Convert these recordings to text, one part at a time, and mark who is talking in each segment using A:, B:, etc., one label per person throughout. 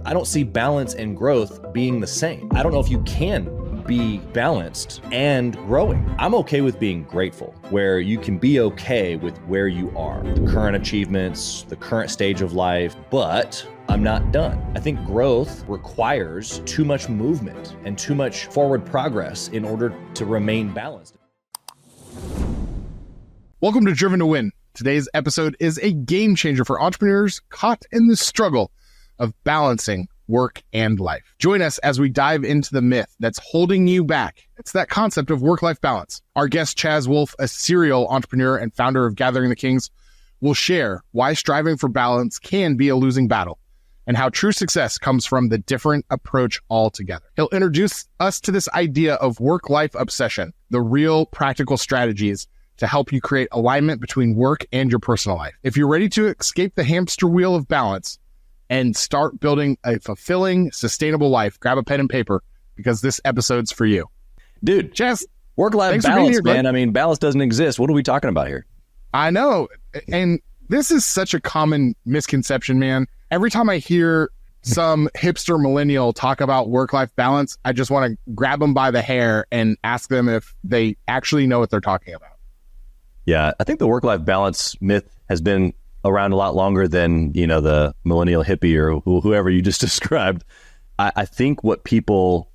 A: I don't see balance and growth being the same. I don't know if you can be balanced and growing. I'm okay with being grateful, where you can be okay with where you are, the current achievements, the current stage of life, but I'm not done. I think growth requires too much movement and too much forward progress in order to remain balanced.
B: Welcome to Driven to Win. Today's episode is a game changer for entrepreneurs caught in the struggle of balancing work and life. Join us as we dive into the myth that's holding you back. It's that concept of work-life balance. Our guest, Chaz Wolfe, a serial entrepreneur and founder of Gathering the Kings, will share why striving for balance can be a losing battle and how true success comes from the different approach altogether. He'll introduce us to this idea of work-life obsession, the real practical strategies to help you create alignment between work and your personal life. If you're ready to escape the hamster wheel of balance and start building a fulfilling, sustainable life, grab a pen and paper because this episode's for you.
A: Dude,
B: Chaz,
A: work-life balance, man. I mean, balance doesn't exist. What are we talking about here?
B: I know. And this is such a common misconception, man. Every time I hear some hipster millennial talk about work-life balance, I just want to grab them by the hair and ask them if they actually know what they're talking about.
A: Yeah, I think the work-life balance myth has been around a lot longer than, the millennial hippie or whoever you just described. I think what people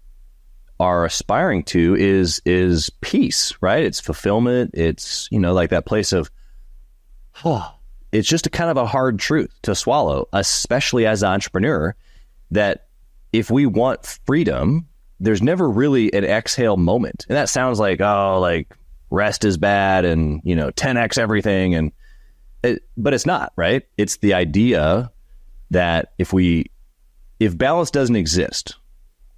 A: are aspiring to is peace, right? It's fulfillment. It's, like that place of, it's just a kind of a hard truth to swallow, especially as an entrepreneur, that if we want freedom, there's never really an exhale moment. And that sounds like, rest is bad and, 10x everything. But it's not, right? It's the idea that if balance doesn't exist,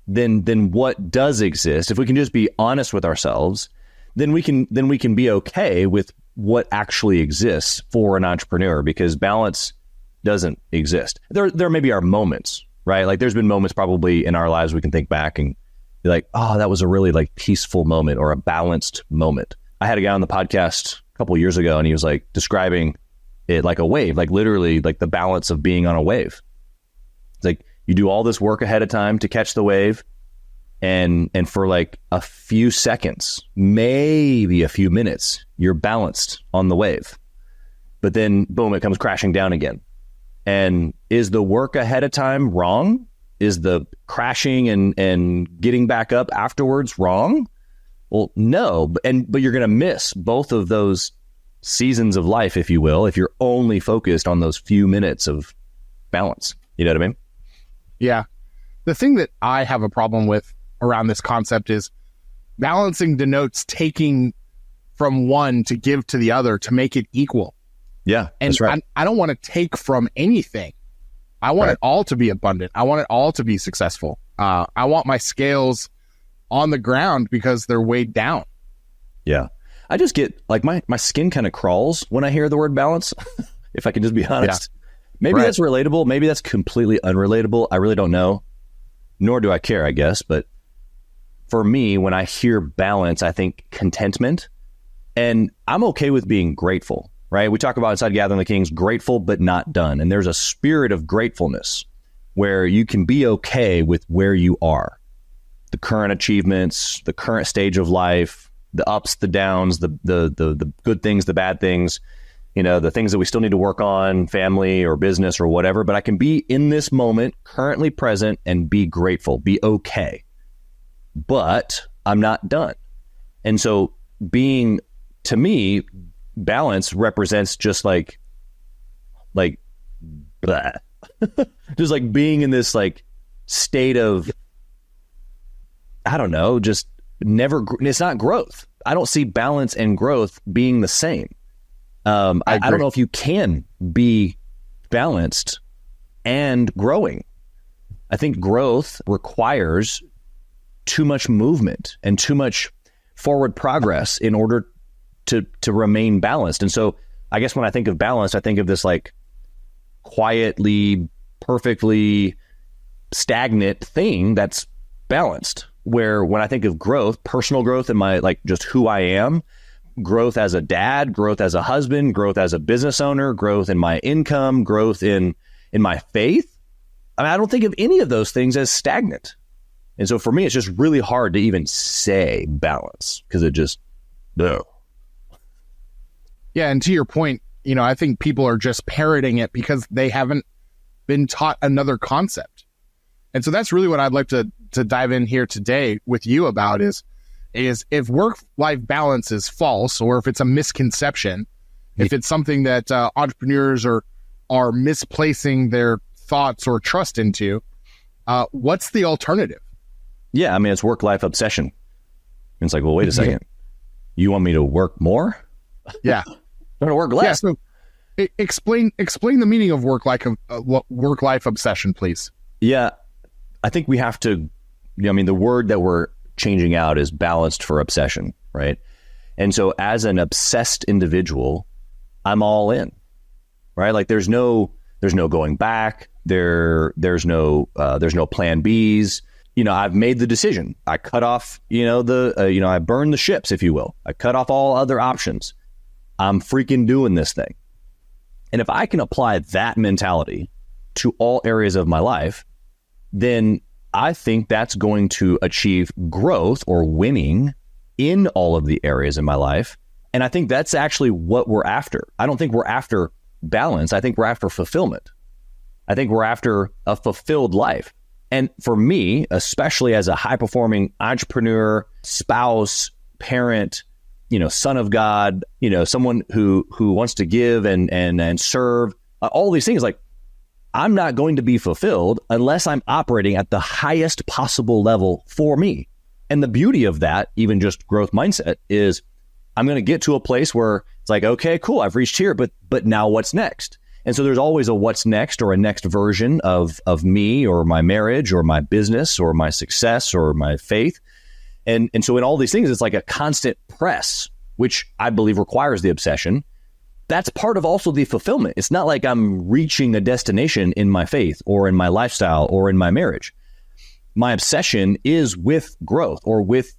A: then what does exist? If we can just be honest with ourselves, then we can be okay with what actually exists for an entrepreneur, because balance doesn't exist. There maybe are moments, right? Like there's been moments probably in our lives we can think back and be like, oh, that was a really peaceful moment or a balanced moment. I had a guy on the podcast a couple of years ago and he was describing it like a wave, literally the balance of being on a wave. It's like you do all this work ahead of time to catch the wave, and for a few seconds, maybe a few minutes, you're balanced on the wave. But then boom, it comes crashing down again. And is the work ahead of time wrong? Is the crashing and getting back up afterwards wrong? Well, no, but you're going to miss both of those seasons of life, if you will, if you're only focused on those few minutes of balance. You know what I mean?
B: Yeah. The thing that I have a problem with around this concept is balancing denotes taking from one to give to the other to make it equal.
A: Yeah,
B: and
A: that's right.
B: I don't want to take from anything. I want it all to be abundant. I want it all to be successful. I want my scales on the ground because they're weighed down.
A: Yeah. I just get my skin kind of crawls when I hear the word balance, if I can just be honest. Yeah. Maybe that's relatable. Maybe that's completely unrelatable. I really don't know, nor do I care, I guess. But for me, when I hear balance, I think contentment, and I'm okay with being grateful, right? We talk about inside Gathering the Kings, grateful but not done. And there's a spirit of gratefulness where you can be okay with where you are, the current achievements, the current stage of life, the ups, the downs, the good things, the bad things, the things that we still need to work on, family or business or whatever. But I can be in this moment, currently present, and be grateful, be okay. But I'm not done. And so to me, balance represents just blah. Just being in this state of, I don't know, just never, it's not growth. I don't see balance and growth being the same. I don't know if you can be balanced and growing. I think growth requires too much movement and too much forward progress in order to remain balanced. And so I guess when I think of balance, I think of this quietly, perfectly stagnant thing that's balanced. Where when I think of growth, personal growth in my, just who I am, growth as a dad, growth as a husband, growth as a business owner, growth in my income, growth in my faith, I mean, I don't think of any of those things as stagnant. And so for me, it's just really hard to even say balance because it just, no.
B: Yeah. And to your point, I think people are just parroting it because they haven't been taught another concept. And so that's really what I'd like to dive in here today with you about is if work-life balance is false, or if it's a misconception, if it's something that entrepreneurs are misplacing their thoughts or trust into, what's the alternative?
A: Yeah, I mean, it's work-life obsession. And it's like, well, wait a second. You want me to work more?
B: Yeah.
A: I want to work less.
B: Yeah, so explain the meaning of work-life obsession, please.
A: Yeah, I think we have to, the word that we're changing out is balanced for obsession, right? And so as an obsessed individual, I'm all in, right? Like there's no going back. There's no plan Bs. I've made the decision. I cut off, I burn the ships, if you will. I cut off all other options. I'm freaking doing this thing. And if I can apply that mentality to all areas of my life, then I think that's going to achieve growth or winning in all of the areas in my life. And I think that's actually what we're after. I don't think we're after balance. I think we're after fulfillment. I think we're after a fulfilled life. And for me, especially as a high-performing entrepreneur, spouse, parent, son of God, someone who wants to give and serve, all these things, like I'm not going to be fulfilled unless I'm operating at the highest possible level for me. And the beauty of that, even just growth mindset, is I'm going to get to a place where it's like, okay, cool, I've reached here, but now what's next? And so there's always a what's next or a next version of me or my marriage or my business or my success or my faith. And so in all these things, it's like a constant press, which I believe requires the obsession. That's part of also the fulfillment. It's not like I'm reaching a destination in my faith or in my lifestyle or in my marriage. My obsession is with growth or with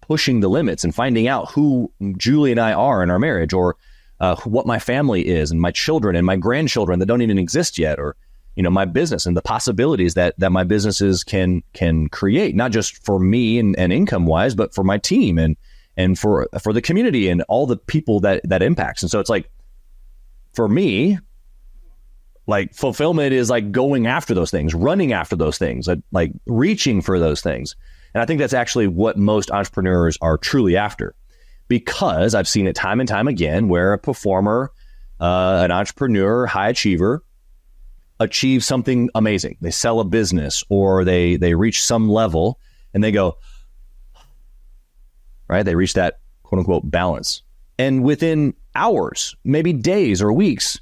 A: pushing the limits and finding out who Julie and I are in our marriage, or what my family is and my children and my grandchildren that don't even exist yet, or my business and the possibilities that my businesses can create, not just for me and income wise, but for my team and for the community and all the people that impacts. And so it's like, for me, like fulfillment is like going after those things, running after those things, like reaching for those things. And I think that's actually what most entrepreneurs are truly after, because I've seen it time and time again where a performer, an entrepreneur, high achiever, achieve something amazing. They sell a business or they reach some level and they go, right? They reach that quote unquote balance. And within hours, maybe days or weeks,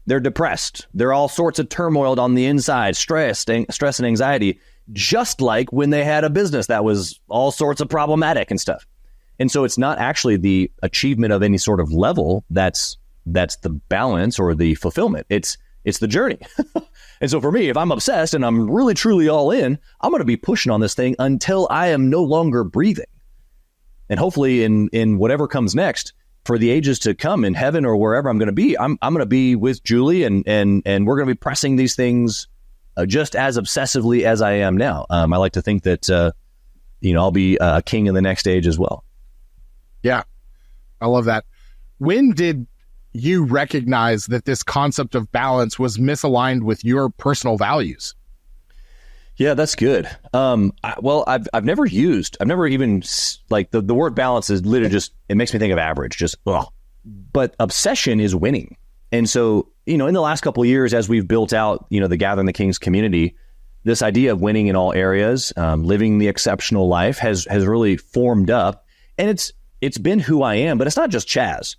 A: they're depressed. They're all sorts of turmoil on the inside, stress and anxiety, just like when they had a business that was all sorts of problematic and stuff. And so it's not actually the achievement of any sort of level that's the balance or the fulfillment. It's the journey. And so for me, if I'm obsessed and I'm really truly all in, I'm going to be pushing on this thing until I am no longer breathing. And hopefully in whatever comes next, for the ages to come in heaven or wherever I'm going to be, I'm going to be with Julie and we're going to be pressing these things just as obsessively as I am now. I like to think that, I'll be a king in the next age as well.
B: Yeah, I love that. When did you recognize that this concept of balance was misaligned with your personal values?
A: Yeah, that's good. I've never even like the word balance is literally just, it makes me think of average, just, ugh. But obsession is winning. And so, in the last couple of years, as we've built out, the Gathering the Kings community, this idea of winning in all areas, living the exceptional life has really formed up, and it's been who I am, but it's not just Chaz.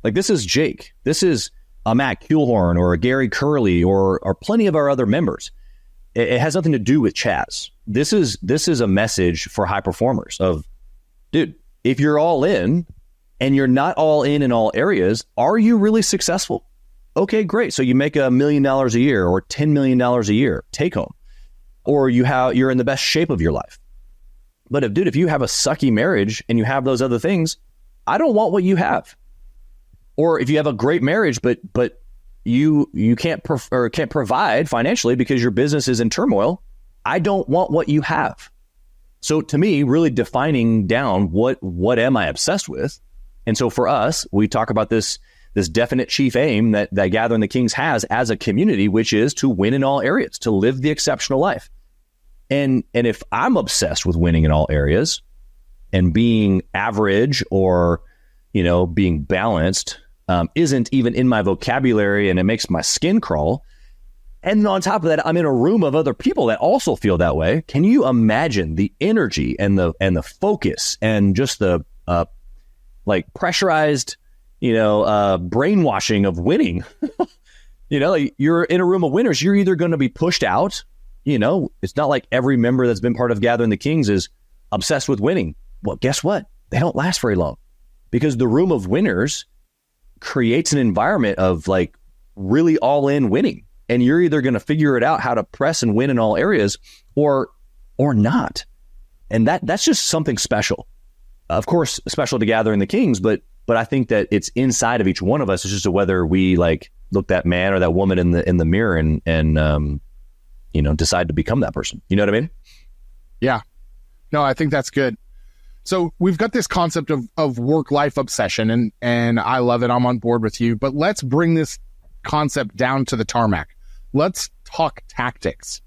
A: Like this is Jake, this is a Matt Kuhlhorn or a Gary Curley or plenty of our other members. It has nothing to do with Chaz. This is a message for high performers of, dude, if you're all in and you're not all in all areas, are you really successful? Okay, great. So you make $1 million a year or $10 million a year take home, or you're in the best shape of your life. But if you have a sucky marriage and you have those other things, I don't want what you have. Or if you have a great marriage, but you can't can't provide financially because your business is in turmoil. I don't want what you have. So to me, really defining down what am I obsessed with? And so for us, we talk about this definite chief aim that Gathering the Kings has as a community, which is to win in all areas, to live the exceptional life. And if I'm obsessed with winning in all areas and being average or, being balanced isn't even in my vocabulary, and it makes my skin crawl. And on top of that, I'm in a room of other people that also feel that way. Can you imagine the energy and the focus and just the pressurized, brainwashing of winning? You're in a room of winners. You're either going to be pushed out. It's not like every member that's been part of Gathering the Kings is obsessed with winning. Well, guess what? They don't last very long, because the room of winners creates an environment of really all in winning. And you're either going to figure it out how to press and win in all areas or not. And that's just something special. Of course, special to Gathering the Kings, but I think that it's inside of each one of us. It's just whether we look that man or that woman in the mirror and decide to become that person. You know what I mean?
B: Yeah. No, I think that's good. So we've got this concept of work-life obsession, and I love it. I'm on board with you. But let's bring this concept down to the tarmac. Let's talk tactics.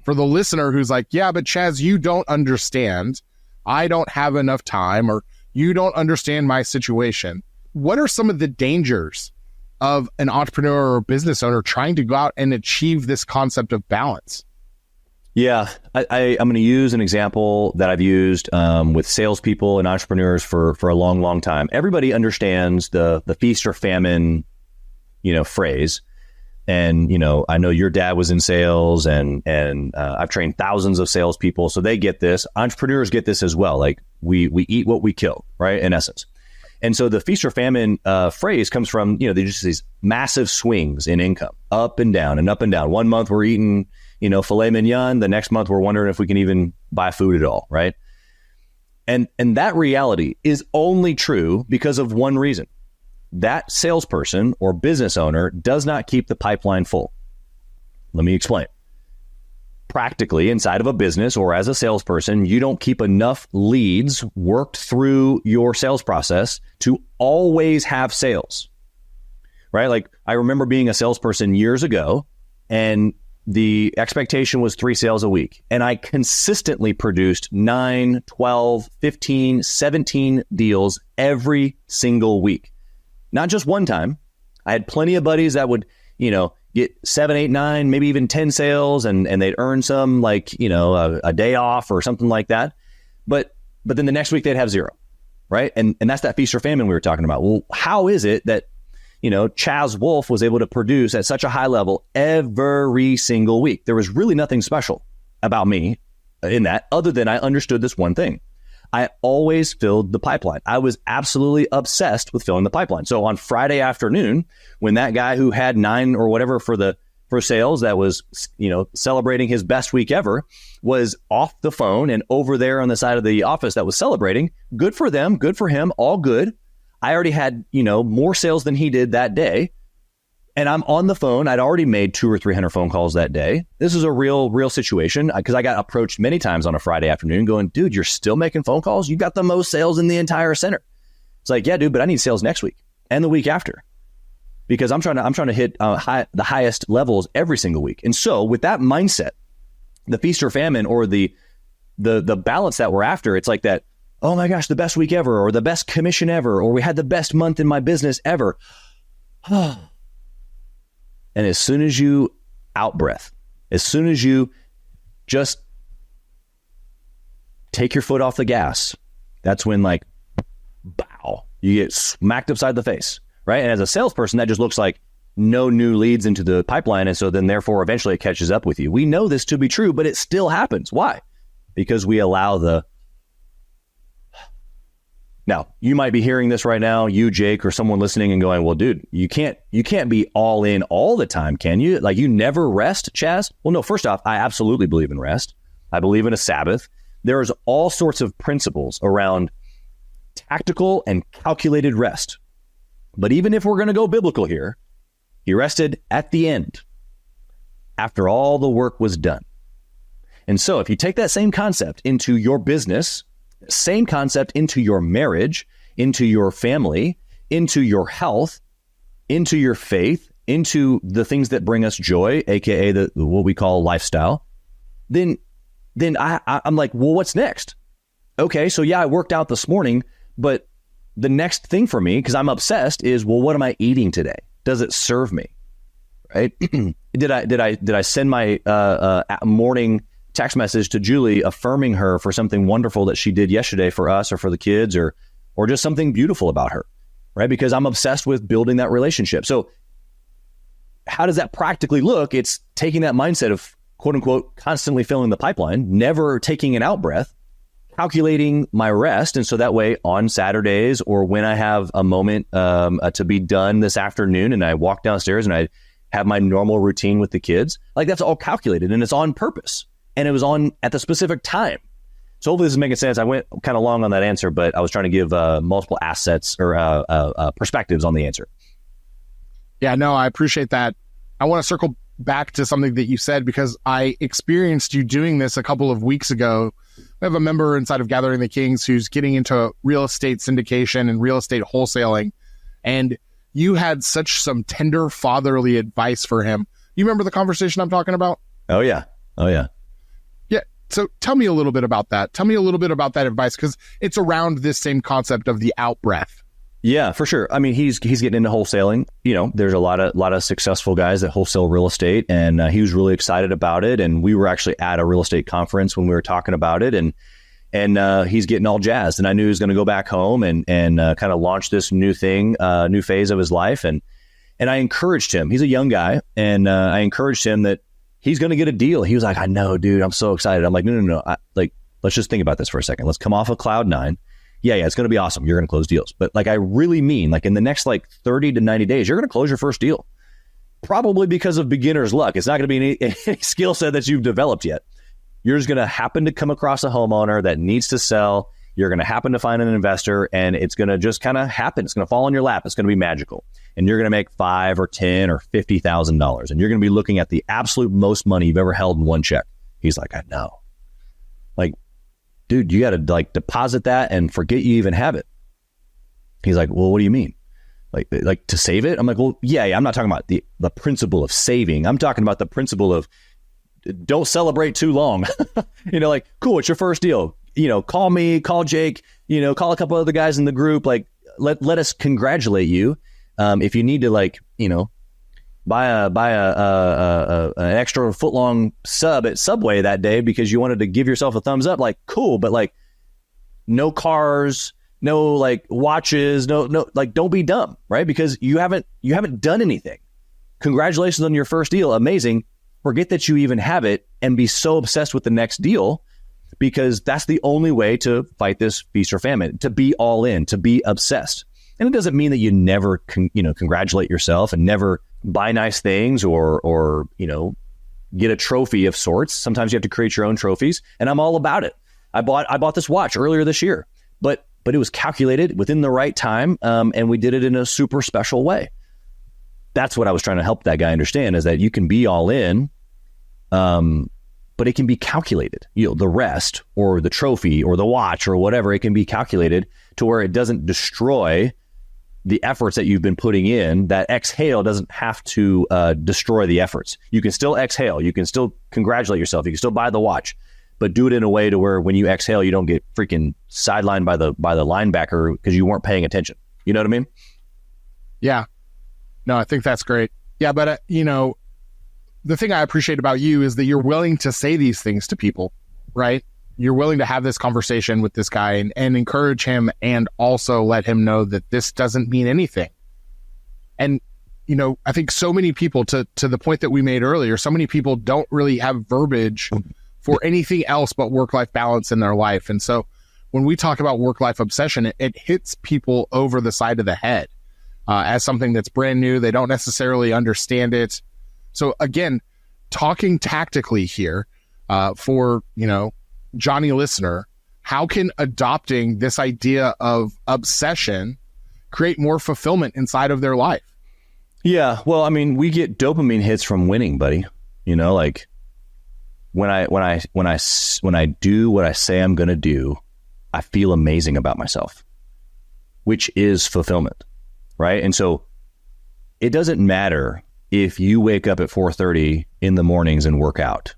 B: For the listener who's like, yeah, but Chaz, you don't understand. I don't have enough time, or you don't understand my situation. What are some of the dangers of an entrepreneur or business owner trying to go out and achieve this concept of balance?
A: Yeah, I'm going to use an example that I've used with salespeople and entrepreneurs for a long, long time. Everybody understands the feast or famine, phrase. And, I know your dad was in sales, and I've trained thousands of salespeople, so they get this. Entrepreneurs get this as well. We eat what we kill, right? In essence. And so the feast or famine phrase comes from, they just these massive swings in income, up and down and up and down. One month we're eating, filet mignon. The next month we're wondering if we can even buy food at all, right? And that reality is only true because of one reason. That salesperson or business owner does not keep the pipeline full. Let me explain. Practically, inside of a business or as a salesperson, you don't keep enough leads worked through your sales process to always have sales, right? I remember being a salesperson years ago, and the expectation was 3 sales a week. And I consistently produced 9, 12, 15, 17 deals every single week. Not just one time. I had plenty of buddies that would, get 7, 8, 9, maybe even 10 sales, and they'd earn some a day off or something like that. But then the next week they'd have 0, right? And that's that feast or famine we were talking about. Well, how is it that, Chaz Wolfe was able to produce at such a high level every single week? There was really nothing special about me in that, other than I understood this one thing. I always filled the pipeline. I was absolutely obsessed with filling the pipeline. So on Friday afternoon, when that guy who had 9 or whatever for sales that was, celebrating his best week ever was off the phone and over there on the side of the office that was celebrating, good for them, good for him, all good. I already had, more sales than he did that day. And I'm on the phone. I'd already made 200 or 300 phone calls that day. This is a real situation, because I got approached many times on a Friday afternoon going, dude, you're still making phone calls? You've got the most sales in the entire center. It's like, yeah, dude, but I need sales next week and the week after, because I'm trying to hit the highest levels every single week. And so with that mindset, the feast or famine, or the balance that we're after, it's like that, oh my gosh, the best week ever, or the best commission ever, or we had the best month in my business ever. And as soon as you out breath, as soon as you just take your foot off the gas, that's when bow, you get smacked upside the face, right? And as a salesperson, that just looks like no new leads into the pipeline. And so then therefore, eventually it catches up with you. We know this to be true, but it still happens. Why? Because we allow Now, you might be hearing this right now, you, Jake, or someone listening and going, well, dude, you can't be all in all the time, can you? You never rest, Chaz? Well, no, first off, I absolutely believe in rest. I believe in a Sabbath. There's all sorts of principles around tactical and calculated rest. But even if we're going to go biblical here, He rested at the end, after all the work was done. And so if you take that same concept into your business, same concept into your marriage, into your family, into your health, into your faith, into the things that bring us joy, aka what we call lifestyle, then I'm like, well, what's next? Okay, so yeah, I worked out this morning, but the next thing for me, because I'm obsessed, is, well, what am I eating today? Does it serve me? Right? Did I send my morning text message to Julie affirming her for something wonderful that she did yesterday for us or for the kids, or just something beautiful about her, right? Because I'm obsessed with building that relationship. So how does that practically look? It's taking that mindset of, quote unquote, constantly filling the pipeline, never taking an out breath, calculating my rest. And so that way on Saturdays, or when I have a moment to be done this afternoon and I walk downstairs and I have my normal routine with the kids, like that's all calculated and it's on purpose. And it was on at the specific time. So hopefully this is making sense. I went kind of long on that answer, but I was trying to give multiple assets or perspectives on the answer.
B: Yeah, no, I appreciate that. I want to circle back to something that you said, because I experienced you doing this a couple of weeks ago. We have a member inside of Gathering the Kings who's getting into real estate syndication and real estate wholesaling. And you had some tender fatherly advice for him. You remember the conversation I'm talking about?
A: Oh, yeah. Yeah.
B: So tell me a little bit about that. Tell me a little bit about that advice, because it's around this same concept of the out breath.
A: Yeah, for sure. I mean, he's getting into wholesaling. You know, there's a lot of successful guys that wholesale real estate, and he was really excited about it. And we were actually at a real estate conference when we were talking about it, and he's getting all jazzed. And I knew he was going to go back home and kind of launch this new thing, new phase of his life. And I encouraged him. He's a young guy, and I encouraged him that he's going to get a deal. He was like, I know, dude, I'm so excited. I'm like, no. Let's just think about this for a second. Let's come off of cloud nine. Yeah, it's going to be awesome. You're going to close deals. But like, I really mean, like in the next 30 to 90 days, you're going to close your first deal. Probably because of beginner's luck. It's not going to be any skill set that you've developed yet. You're just going to happen to come across a homeowner that needs to sell. You're going to happen to find an investor, and it's going to just kind of happen. It's going to fall in your lap. It's going to be magical. And you're going to make $5,000 or $10,000 or $50,000. And you're going to be looking at the absolute most money you've ever held in one check. He's like, I know. Like, dude, you got to deposit that and forget you even have it. He's like, well, what do you mean? Like to save it? I'm like, well, yeah. I'm not talking about the principle of saving. I'm talking about the principle of don't celebrate too long. Cool, it's your first deal. Call me, call Jake, call a couple other guys in the group. Like, let us congratulate you. If you need to buy an extra foot long sub at Subway that day because you wanted to give yourself a thumbs up, like, cool, but no cars, no watches, no, don't be dumb, right? Because you haven't done anything. Congratulations on your first deal. Amazing. Forget that you even have it and be so obsessed with the next deal, because that's the only way to fight this feast or famine, to be all in, to be obsessed. And it doesn't mean that you never congratulate yourself and never buy nice things or get a trophy of sorts. Sometimes you have to create your own trophies, and I'm all about it. I bought this watch earlier this year, but it was calculated within the right time, and we did it in a super special way. That's what I was trying to help that guy understand, is that you can be all in, but it can be calculated. The rest or the trophy or the watch or whatever, it can be calculated to where it doesn't destroy the efforts that you've been putting in. That exhale doesn't have to destroy the efforts. You can still exhale. You can still congratulate yourself. You can still buy the watch, but do it in a way to where when you exhale, you don't get freaking sidelined by the linebacker because you weren't paying attention. You know what I mean?
B: Yeah. No, I think that's great. Yeah, but the thing I appreciate about you is that you're willing to say these things to people, right? You're willing to have this conversation with this guy and encourage him, and also let him know that this doesn't mean anything. And, I think so many people, to the point that we made earlier, so many people don't really have verbiage for anything else but work-life balance in their life. And so when we talk about work-life obsession, it hits people over the side of the head as something that's brand new. They don't necessarily understand it. So again, talking tactically here for, Johnny listener, how can adopting this idea of obsession create more fulfillment inside of their life?
A: Yeah. Well, I mean, we get dopamine hits from winning, buddy. You know, like when I do what I say I'm going to do, I feel amazing about myself, which is fulfillment. Right. And so it doesn't matter if you wake up at 4:30 in the mornings and work out.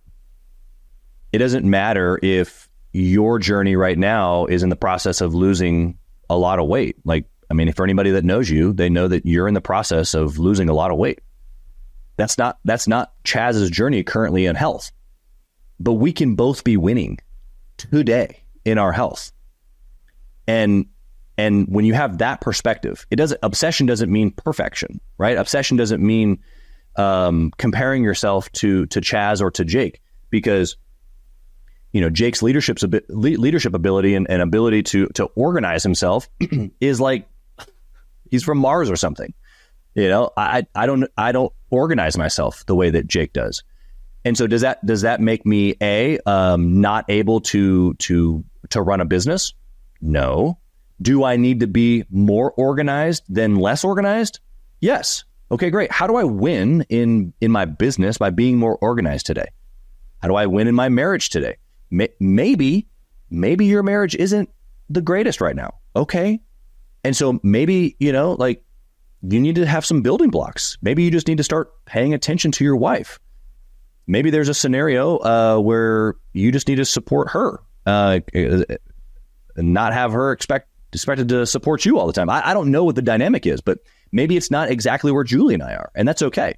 A: It doesn't matter if your journey right now is in the process of losing a lot of weight. Like, I mean, for anybody that knows you, they know that you're in the process of losing a lot of weight. That's not Chaz's journey currently in health. But we can both be winning today in our health. And when you have that perspective, obsession doesn't mean perfection, right? Obsession doesn't mean comparing yourself to Chaz or to Jake, because you know, Jake's leadership ability and ability to organize himself is like he's from Mars or something. You know, I don't organize myself the way that Jake does. And so does that make me not able to run a business? No. Do I need to be more organized than less organized? Yes. Okay, great. How do I win in my business by being more organized today? How do I win in my marriage today? Maybe your marriage isn't the greatest right now. Okay. And so maybe, you know, like you need to have some building blocks. Maybe you just need to start paying attention to your wife. Maybe there's a scenario where you just need to support her and not have her expected to support you all the time. I don't know what the dynamic is, but maybe it's not exactly where Julie and I are, and that's okay.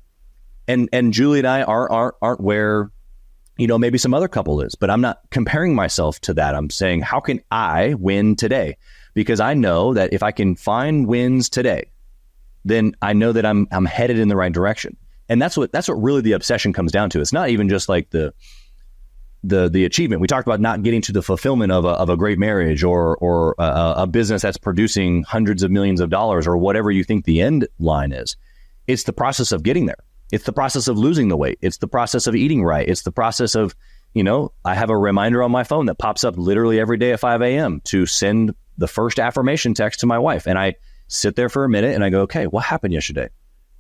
A: And Julie and I aren't where, you know, maybe some other couple is, but I'm not comparing myself to that. I'm saying, how can I win today? Because I know that if I can find wins today, then I know that I'm headed in the right direction. And that's what really the obsession comes down to. It's not even just like the achievement. We talked about not getting to the fulfillment of a great marriage or a business that's producing hundreds of millions of dollars or whatever you think the end line is. It's the process of getting there. It's the process of losing the weight. It's the process of eating right. It's the process of, you know, I have a reminder on my phone that pops up literally every day at 5 a.m. to send the first affirmation text to my wife. And I sit there for a minute and I go, okay, what happened yesterday?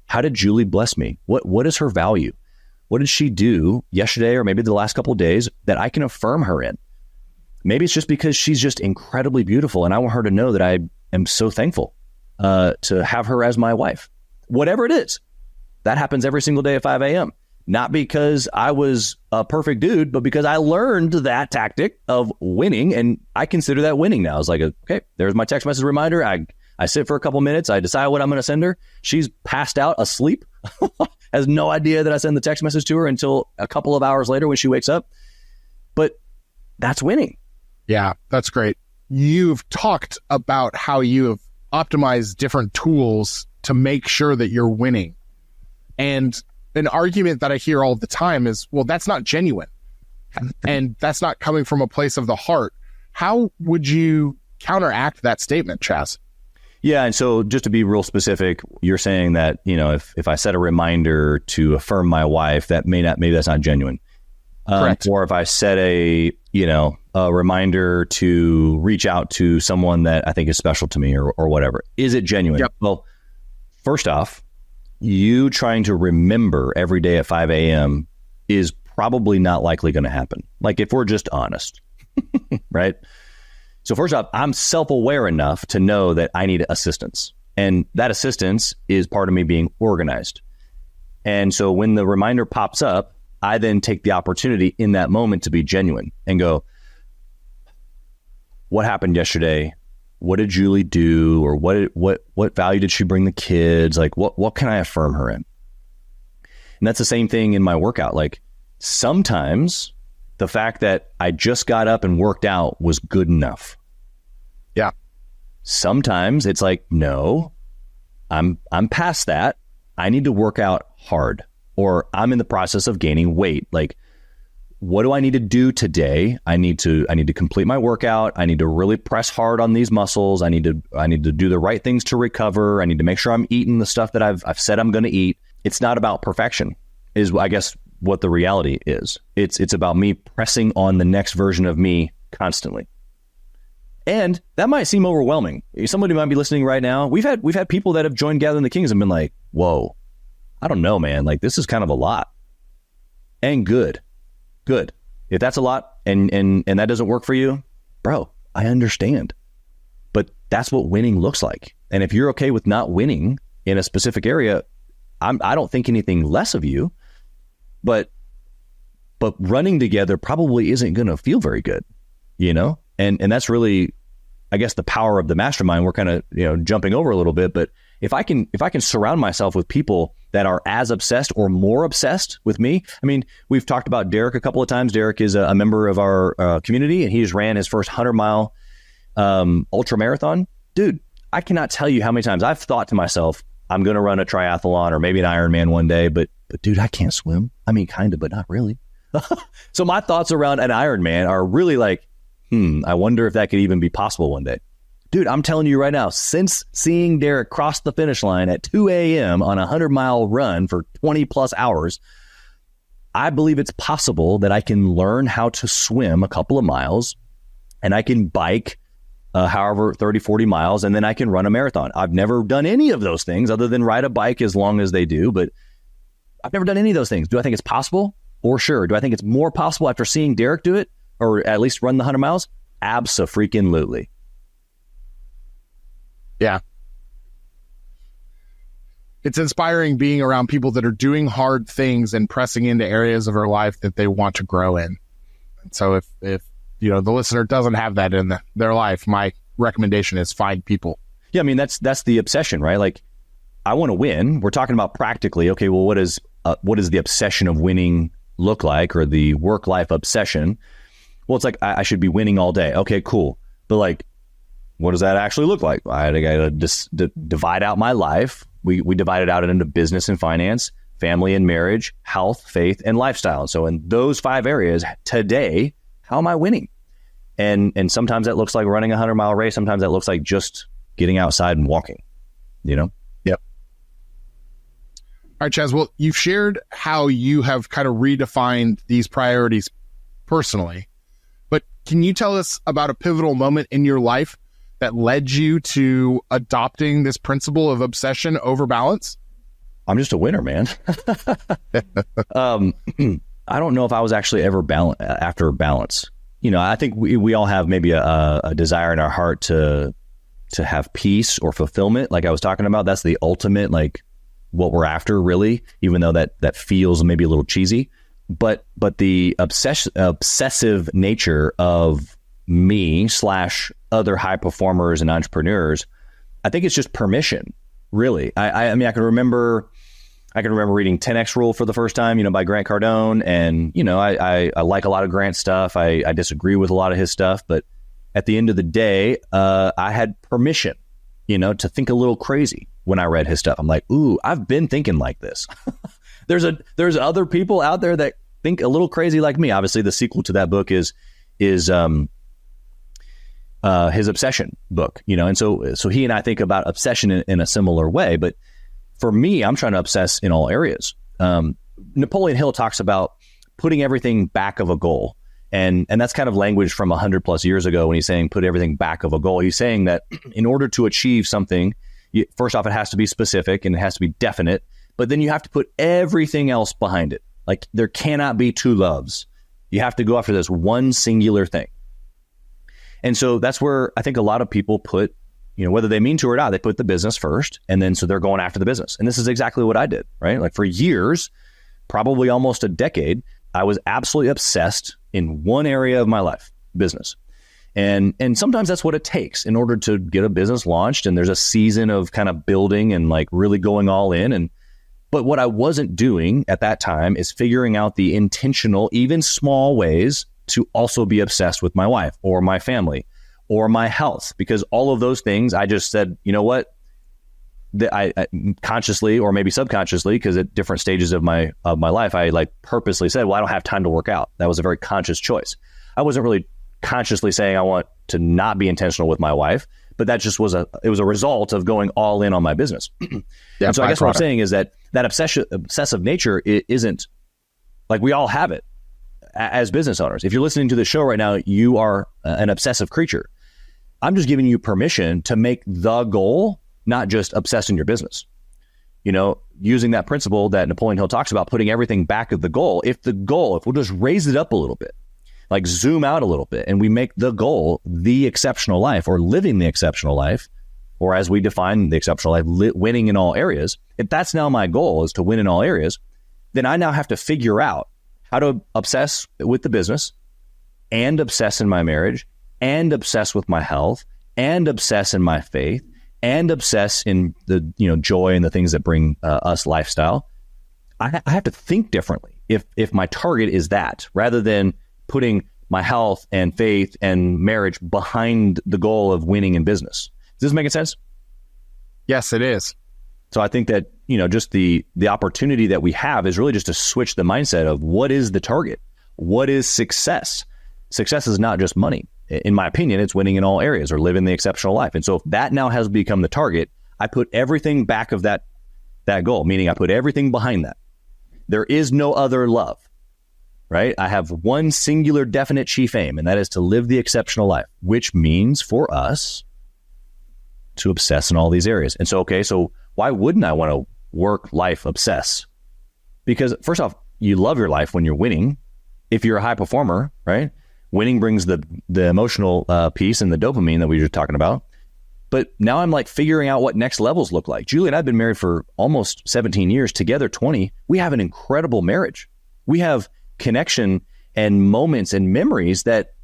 A: How did Julie bless me? What is her value? What did she do yesterday or maybe the last couple of days that I can affirm her in? Maybe it's just because she's just incredibly beautiful and I want her to know that I am so thankful to have her as my wife. Whatever it is, that happens every single day at 5 a.m. Not because I was a perfect dude, but because I learned that tactic of winning, and I consider that winning now. It's like, okay, there's my text message reminder. I sit for a couple minutes. I decide what I'm going to send her. She's passed out asleep, has no idea that I send the text message to her until a couple of hours later when she wakes up. But that's winning.
B: Yeah, that's great. You've talked about how you have optimized different tools to make sure that you're winning. And an argument that I hear all the time is, well, that's not genuine. And that's not coming from a place of the heart. How would you counteract that statement, Chaz?
A: Yeah. And so just to be real specific, you're saying that, you know, if I set a reminder to affirm my wife, that maybe that's not genuine.
B: Correct.
A: Or if I set a reminder to reach out to someone that I think is special to me or whatever, is it genuine?
B: Yep.
A: Well, first off, you trying to remember every day at 5 a.m. is probably not likely going to happen. Like if we're just honest, right? So first off, I'm self-aware enough to know that I need assistance. And that assistance is part of me being organized. And so when the reminder pops up, I then take the opportunity in that moment to be genuine and go, what happened yesterday? What did Julie do? Or what value did she bring the kids? Like what can I affirm her in? And that's the same thing in my workout. Like sometimes the fact that I just got up and worked out was good enough.
B: Yeah.
A: Sometimes it's like, no, I'm past that. I need to work out hard, or I'm in the process of gaining weight. Like, what do I need to do today? I need to complete my workout. I need to really press hard on these muscles. I need to do the right things to recover. I need to make sure I'm eating the stuff that I've said I'm going to eat. It's not about perfection, is I guess what the reality is. It's about me pressing on the next version of me constantly. And that might seem overwhelming. Somebody might be listening right now. We've had people that have joined Gathering the Kings and been like, whoa, I don't know, man. Like, this is kind of a lot. And good. If that's a lot and that doesn't work for you, bro, I understand. But that's what winning looks like. And if you're okay with not winning in a specific area, I don't think anything less of you, but running together probably isn't going to feel very good, you know? And that's really, I guess, the power of the mastermind. We're kind of, jumping over a little bit, but if I can surround myself with people that are as obsessed or more obsessed with me. I mean, we've talked about Derek a couple of times. Derek is a member of our community, and he just ran his first 100-mile ultra marathon. Dude, I cannot tell you how many times I've thought to myself, I'm going to run a triathlon or maybe an Ironman one day, but dude, I can't swim. I mean, kind of, but not really. So my thoughts around an Ironman are really like, I wonder if that could even be possible one day. Dude, I'm telling you right now, since seeing Derek cross the finish line at 2 a.m. on a 100-mile run for 20 plus hours, I believe it's possible that I can learn how to swim a couple of miles, and I can bike however 30, 40 miles, and then I can run a marathon. I've never done any of those things other than ride a bike as long as they do, but I've never done any of those things. Do I think it's possible? For sure. Do I think it's more possible after seeing Derek do it, or at least run the 100 miles? Abso-freaking-lutely.
B: Yeah. It's inspiring being around people that are doing hard things and pressing into areas of their life that they want to grow in. And so if the listener doesn't have that in their life, my recommendation is find people.
A: Yeah, I mean, that's the obsession, right? Like, I want to win. We're talking about practically, okay, well, what is the obsession of winning look like, or the work-life obsession? Well, it's like, I should be winning all day. Okay, cool. But like, what does that actually look like? I got to divide out my life. We divide it out into business and finance, family and marriage, health, faith, and lifestyle. And so in those 5 areas today, how am I winning? And sometimes that looks like running a 100-mile race. Sometimes that looks like just getting outside and walking, Yep.
B: All right, Chaz. Well, you've shared how you have kind of redefined these priorities personally, but can you tell us about a pivotal moment in your life that led you to adopting this principle of obsession over balance?
A: I'm just a winner, man. I don't know if I was actually ever after balance. I think we all have maybe a desire in our heart to have peace or fulfillment. Like I was talking about, that's the ultimate, like, what we're after, really, even though that feels maybe a little cheesy. But the obsessive nature of me / other high performers and entrepreneurs, I think it's just permission, really. I mean, I can remember reading 10X Rule for the first time, by Grant Cardone. And, I like a lot of Grant's stuff. I disagree with a lot of his stuff. But at the end of the day, I had permission, to think a little crazy when I read his stuff. I'm like, ooh, I've been thinking like this. There's other people out there that think a little crazy like me. Obviously, the sequel to that book is his obsession book, and so he and I think about obsession in a similar way. But for me, I'm trying to obsess in all areas. Napoleon Hill talks about putting everything back of a goal. And that's kind of language from 100 plus years ago when he's saying put everything back of a goal. He's saying that in order to achieve something, first off, it has to be specific and it has to be definite, but then you have to put everything else behind it. Like, there cannot be 2 loves. You have to go after this one singular thing. And so that's where I think a lot of people put, whether they mean to or not, they put the business first. And then so they're going after the business. And this is exactly what I did, right? Like, for years, probably almost a decade, I was absolutely obsessed in one area of my life, business. And sometimes that's what it takes in order to get a business launched. And there's a season of kind of building and like really going all in. But what I wasn't doing at that time is figuring out the intentional, even small ways to also be obsessed with my wife or my family or my health, because all of those things, I just said, you know what? I consciously or maybe subconsciously, because at different stages of my life, I like purposely said, well, I don't have time to work out. That was a very conscious choice. I wasn't really consciously saying I want to not be intentional with my wife, but that just was a result of going all in on my business.
B: Yeah,
A: and so I guess what I'm saying is that obsessive nature isn't, like, we all have it as business owners. If you're listening to the show right now, you are an obsessive creature. I'm just giving you permission to make the goal not just obsess in your business. using that principle that Napoleon Hill talks about, putting everything back at the goal. If we'll just raise it up a little bit, like zoom out a little bit, and we make the goal the exceptional life, or living the exceptional life, or as we define the exceptional life, winning in all areas. If that's now my goal, is to win in all areas, then I now have to figure out how to obsess with the business, and obsess in my marriage, and obsess with my health, and obsess in my faith, and obsess in the joy and the things that bring us lifestyle. I have to think differently if my target is that, rather than putting my health and faith and marriage behind the goal of winning in business. Does this make sense?
B: Yes, it is.
A: So I think that just the opportunity that we have is really just to switch the mindset of what is the target? What is success? Success is not just money. In my opinion, it's winning in all areas, or living the exceptional life. And so if that now has become the target, I put everything back of that goal, meaning I put everything behind that. There is no other love, right? I have one singular, definite chief aim, and that is to live the exceptional life, which means for us to obsess in all these areas. And so, so why wouldn't I want to work, life, obsess? Because first off, you love your life when you're winning. If you're a high performer, right? Winning brings the emotional piece and the dopamine that we were talking about. But now I'm like figuring out what next levels look like. Julie and I have been married for almost 17 years, together 20. We have an incredible marriage. We have connection and moments and memories that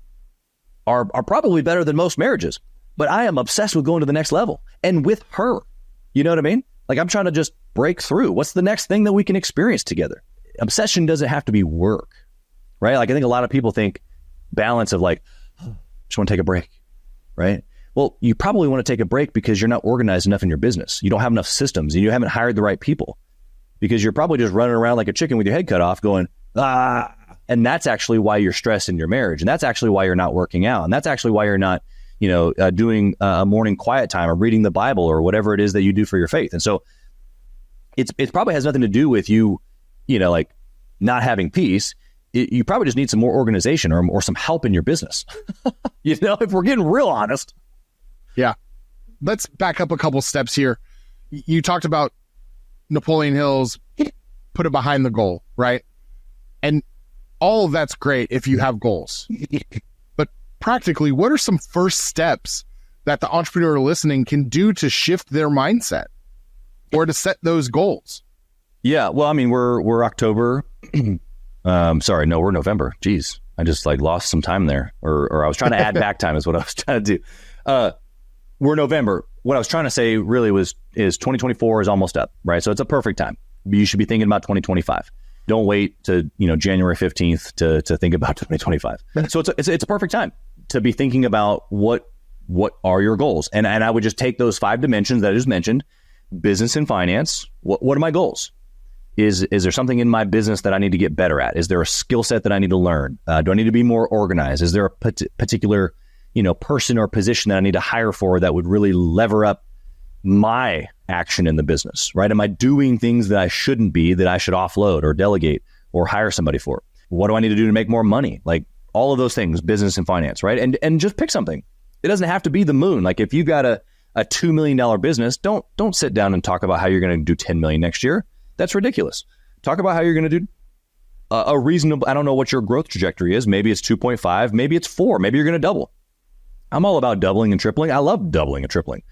A: are probably better than most marriages. But I am obsessed with going to the next level, and with her. You know what I mean? Like, I'm trying to just break through. What's the next thing that we can experience together? Obsession doesn't have to be work, right? Like, I think a lot of people think balance of like, just want to take a break, right? Well, you probably want to take a break because you're not organized enough in your business. You don't have enough systems, and you haven't hired the right people, because you're probably just running around like a chicken with your head cut off going, and that's actually why you're stressed in your marriage. And that's actually why you're not working out. And that's actually why you're not, doing a morning quiet time, or reading the Bible, or whatever it is that you do for your faith. And so it probably has nothing to do with you, like not having peace. You probably just need some more organization, or some help in your business. If we're getting real honest.
B: Yeah. Let's back up a couple steps here. You talked about Napoleon Hill's put it behind the goal, right? And all of that's great if you have goals. But practically, what are some first steps that the entrepreneur listening can do to shift their mindset or to set those goals?
A: Yeah. Well, I mean, we're October. Sorry, no, we're November. Jeez, I just lost some time there, or I was trying to add back time is what I was trying to do. We're November. What I was trying to say really is 2024 is almost up, right? So it's a perfect time. You should be thinking about 2025. Don't wait to January 15th to think about 2025. So it's a perfect time to be thinking about what are your goals, and I would just take those 5 dimensions that I just mentioned: business and finance. What are my goals? Is there something in my business that I need to get better at? Is there a skill set that I need to learn? Do I need to be more organized? Is there a particular person or position that I need to hire for that would really lever up my action in the business, right? Am I doing things that I shouldn't be, that I should offload or delegate or hire somebody for? What do I need to do to make more money? Like, all of those things, business and finance, right? And just pick something. It doesn't have to be the moon. Like, if you've got a $2 million business, don't sit down and talk about how you're going to do 10 million next year. That's ridiculous. Talk about how you're going to do a reasonable, I don't know what your growth trajectory is. Maybe it's 2.5, maybe it's 4, maybe you're going to double. I'm all about doubling and tripling. I love doubling and tripling.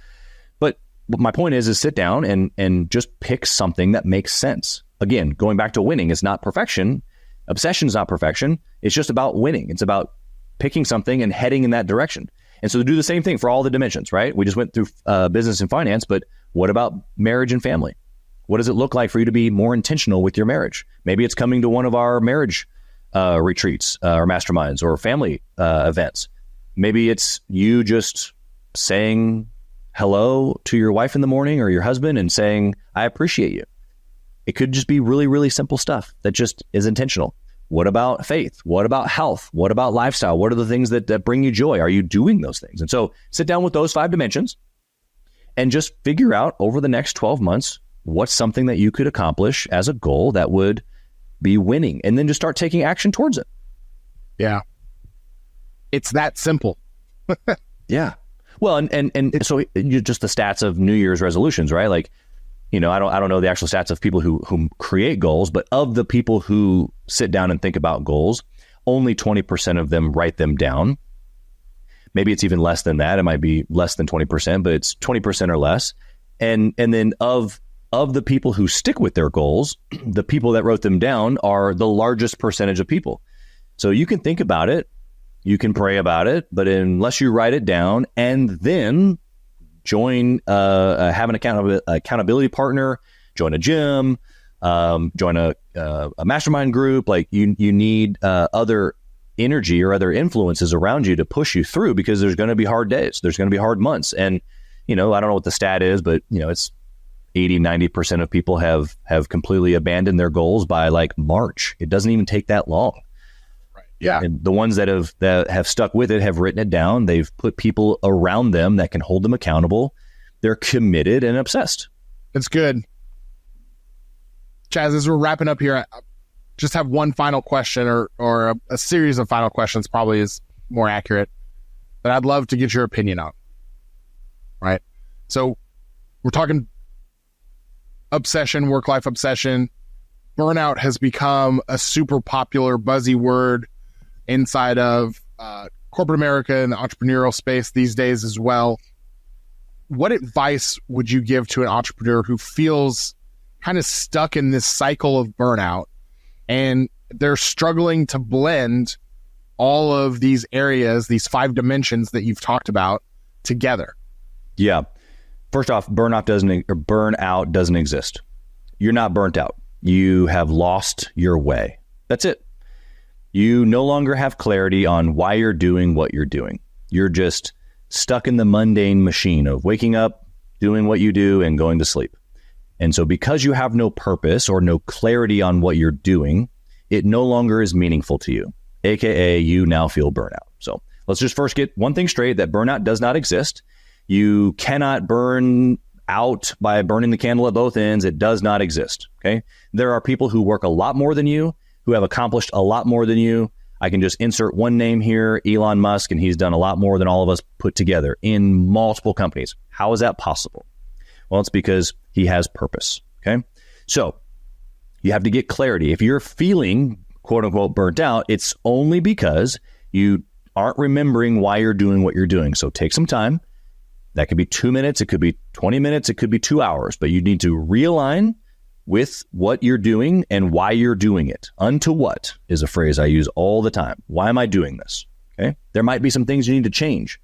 A: But my point is sit down and just pick something that makes sense. Again, going back to winning, it's not perfection. Obsession is not perfection. It's just about winning. It's about picking something and heading in that direction. And so to do the same thing for all the dimensions, right? We just went through business and finance, but what about marriage and family? What does it look like for you to be more intentional with your marriage? Maybe it's coming to one of our marriage retreats or masterminds or family events. Maybe it's you just saying hello to your wife in the morning or your husband and saying, I appreciate you. It could just be really, really simple stuff that just is intentional. What about faith? What about health? What about lifestyle? What are the things that bring you joy? Are you doing those things? And so sit down with those 5 dimensions and just figure out over the next 12 months, what's something that you could accomplish as a goal that would be winning, and then just start taking action towards it.
B: Yeah. It's that simple.
A: Yeah. Well, and so just the stats of New Year's resolutions, right? Like I don't know the actual stats of people who create goals, but of the people who sit down and think about goals, only 20% of them write them down. Maybe it's even less than that. It might be less than 20%, but it's 20% or less. And then of the people who stick with their goals, the people that wrote them down are the largest percentage of people. So you can think about it, you can pray about it, but unless you write it down and then have an accountability partner, join a gym, join a mastermind group. Like you need other energy or other influences around you to push you through, because there's going to be hard days. There's going to be hard months. And, I don't know what the stat is, but, it's 80-90% of people have completely abandoned their goals by like March. It doesn't even take that long.
B: Right. Yeah.
A: And the ones that have stuck with it have written it down. They've put people around them that can hold them accountable. They're committed and obsessed.
B: It's good. Chaz, as we're wrapping up here, I just have one final question or a series of final questions probably is more accurate, but I'd love to get your opinion on. Right. So we're talking obsession, work-life obsession. Burnout has become a super popular buzzy word inside of corporate America and the entrepreneurial space these days as well. What advice would you give to an entrepreneur who feels kind of stuck in this cycle of burnout and they're struggling to blend all of these areas, these 5 dimensions that you've talked about together?
A: Yeah. First off, burnout doesn't exist. You're not burnt out. You have lost your way. That's it. You no longer have clarity on why you're doing what you're doing. You're just stuck in the mundane machine of waking up, doing what you do, and going to sleep. And so because you have no purpose or no clarity on what you're doing, it no longer is meaningful to you, aka you now feel burnout. So let's just first get one thing straight, that burnout does not exist. You cannot burn out by burning the candle at both ends. It does not exist. Okay. There are people who work a lot more than you, who have accomplished a lot more than you. I can just insert one name here, Elon Musk, and he's done a lot more than all of us put together in multiple companies. How is that possible? Well, it's because he has purpose. Okay. So you have to get clarity. If you're feeling quote unquote burnt out, it's only because you aren't remembering why you're doing what you're doing. So take some time. That could be 2 minutes. It could be 20 minutes. It could be 2 hours, but you need to realign with what you're doing and why you're doing it. Unto what is a phrase I use all the time. Why am I doing this? Okay. There might be some things you need to change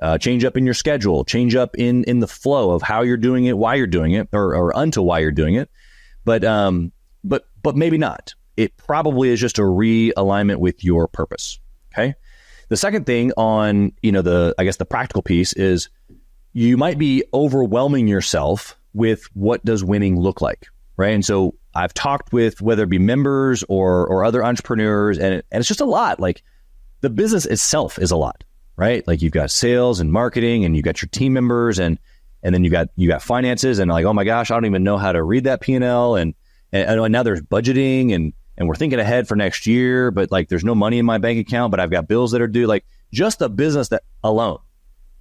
A: up in your schedule, change up in the flow of how you're doing it, why you're doing it, or unto why you're doing it. But maybe not. It probably is just a realignment with your purpose. Okay. The second thing on, the practical piece is you might be overwhelming yourself with what does winning look like, right? And so I've talked with whether it be members or other entrepreneurs, and it's just a lot. Like the business itself is a lot, right? Like you've got sales and marketing, and you've got your team members, and then you got finances, and like, oh my gosh, I don't even know how to read that P&L, and now there's budgeting, and we're thinking ahead for next year, but like there's no money in my bank account, but I've got bills that are due. Like just the business that alone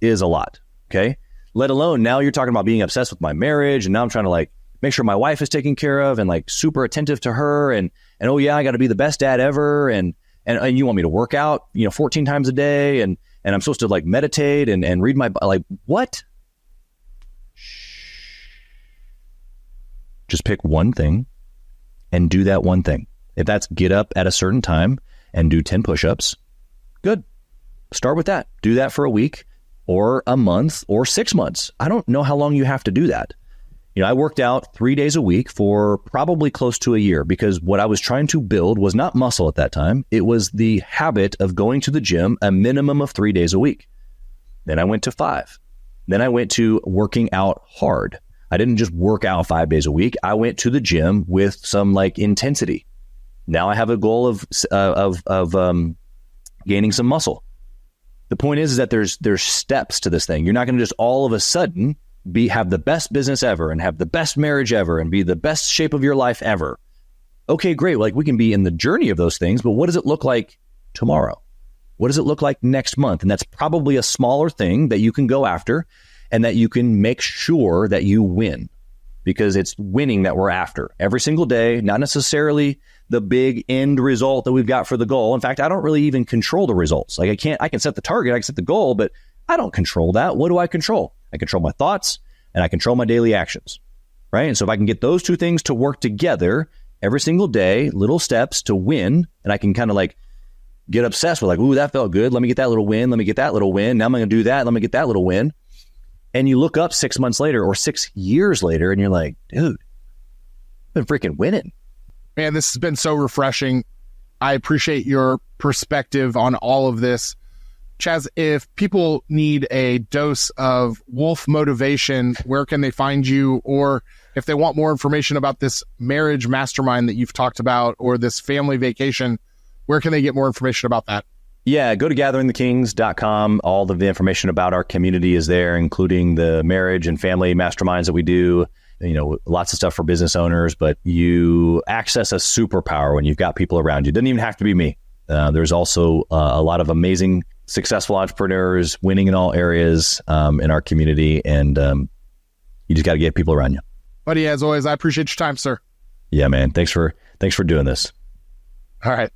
A: is a lot. Okay. Let alone now you're talking about being obsessed with my marriage. And now I'm trying to like make sure my wife is taken care of and like super attentive to her. And oh yeah, I got to be the best dad ever. And you want me to work out, 14 times a day. And I'm supposed to like meditate and read my, like what? Just pick one thing and do that one thing. If that's get up at a certain time and do 10 push-ups, good. Start with that. Do that for a week or a month or 6 months. I don't know how long you have to do that. I worked out 3 days a week for probably close to a year, because what I was trying to build was not muscle at that time. It was the habit of going to the gym a minimum of 3 days a week. Then I went to 5. Then I went to working out hard. I didn't just work out 5 days a week. I went to the gym with some like intensity. Now I have a goal of gaining some muscle. The point is that there's steps to this thing. You're not going to just all of a sudden have the best business ever and have the best marriage ever and be the best shape of your life ever. Okay, great. Like we can be in the journey of those things, but what does it look like tomorrow? What does it look like next month? And that's probably a smaller thing that you can go after and that you can make sure that you win. because it's winning that we're after every single day, not necessarily the big end result that we've got for the goal. In fact, I don't really even control the results. Like I can set the target, I can set the goal, but I don't control that. What do I control? I control my thoughts and I control my daily actions, right? And so if I can get those two things to work together every single day, little steps to win, and I can kind of like get obsessed with like, ooh, that felt good. Let me get that little win. Let me get that little win. Now I'm going to do that. Let me get that little win. And you look up 6 months later or 6 years later and you're like, dude, I've been freaking winning.
B: Man, this has been so refreshing. I appreciate your perspective on all of this. Chaz, if people need a dose of Wolfe motivation, where can they find you? Or if they want more information about this marriage mastermind that you've talked about or this family vacation, where can they get more information about that?
A: Yeah, go to gatheringthekings.com. All of the information about our community is there, including the marriage and family masterminds that we do. Lots of stuff for business owners, but you access a superpower when you've got people around you. It doesn't even have to be me. There's also a lot of amazing, successful entrepreneurs winning in all areas in our community. And you just got to get people around you.
B: Buddy, as always, I appreciate your time, sir.
A: Yeah, man. Thanks for doing this.
B: All right.